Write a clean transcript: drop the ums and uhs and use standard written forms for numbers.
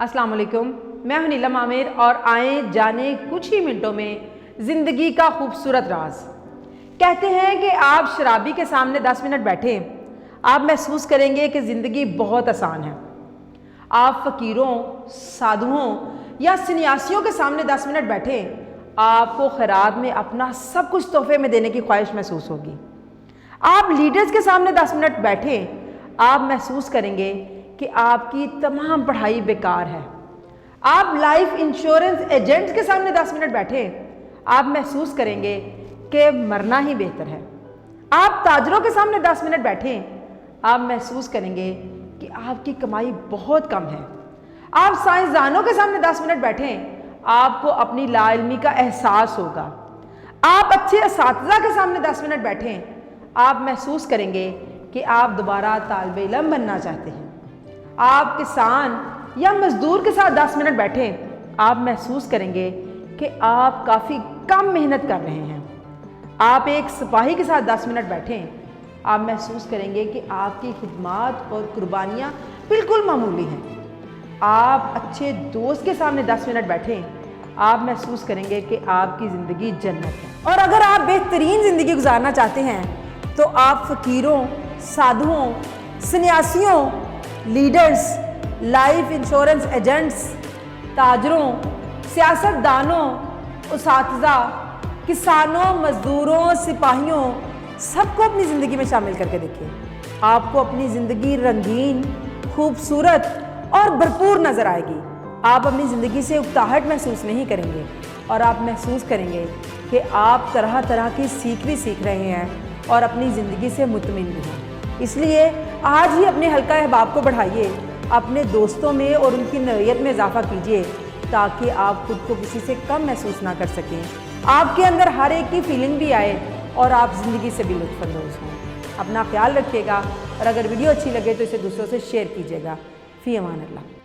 अस्सलाम वालेकुम, मैं हूं नीलम आमिर और आए जाने कुछ ही मिनटों में ज़िंदगी का खूबसूरत राज। कहते हैं कि आप शराबी के सामने 10 मिनट बैठे, आप महसूस करेंगे कि ज़िंदगी बहुत आसान है। आप फ़कीरों, साधुओं या सन्यासियों के सामने 10 मिनट बैठे, आपको खैरात में अपना सब कुछ तोहफे में देने की ख्वाहिश महसूस होगी। आप लीडर्स के सामने 10 मिनट बैठे, आप महसूस करेंगे कि आपकी तमाम पढ़ाई बेकार है। आप लाइफ इंश्योरेंस एजेंट्स के सामने 10 मिनट बैठे, आप महसूस करेंगे कि मरना ही बेहतर है। आप ताजरों के सामने 10 मिनट बैठे, आप महसूस करेंगे कि आपकी कमाई बहुत कम है। आप साइंसदानों के सामने 10 मिनट बैठे, आपको अपनी लाइल्मी का एहसास होगा। आप अच्छे असातिज़ा के सामने 10 मिनट बैठे, आप महसूस करेंगे कि आप दोबारा तालिब इल्म बनना चाहते हैं। आप किसान या मजदूर के साथ 10 मिनट बैठे, आप महसूस करेंगे कि आप काफ़ी कम मेहनत कर रहे हैं। आप एक सिपाही के साथ 10 मिनट बैठे, आप महसूस करेंगे कि आपकी खिदमत और कुर्बानियाँ बिल्कुल मामूली हैं। आप अच्छे दोस्त के सामने 10 मिनट बैठे, आप महसूस करेंगे कि आपकी ज़िंदगी जन्नत है। और अगर आप बेहतरीन ज़िंदगी गुजारना चाहते हैं तो आप फ़कीरों, साधुओं, सन्यासियों, लीडर्स, लाइफ इंश्योरेंस एजेंट्स, ताजरों, सियासतदानों, उसातिज़ा, किसानों, मज़दूरों, सिपाहियों, सबको अपनी ज़िंदगी में शामिल करके देखिए। आपको अपनी ज़िंदगी रंगीन, खूबसूरत और भरपूर नज़र आएगी। आप अपनी ज़िंदगी से उकताहट महसूस नहीं करेंगे और आप महसूस करेंगे कि आप तरह तरह की सीख भी सीख रहे हैं और अपनी ज़िंदगी से मुतमिन भी हैं। इसलिए आज ही अपने हल्का अहबाब को बढ़ाइए, अपने दोस्तों में और उनकी नौइयत में इजाफा कीजिए ताकि आप खुद को किसी से कम महसूस ना कर सकें। आपके अंदर हर एक की फीलिंग भी आए और आप ज़िंदगी से भी लुत्फ़अंदोज़ हों। अपना ख्याल रखिएगा और अगर वीडियो अच्छी लगे तो इसे दूसरों से शेयर कीजिएगा। फ़ी अमान अल्लाह।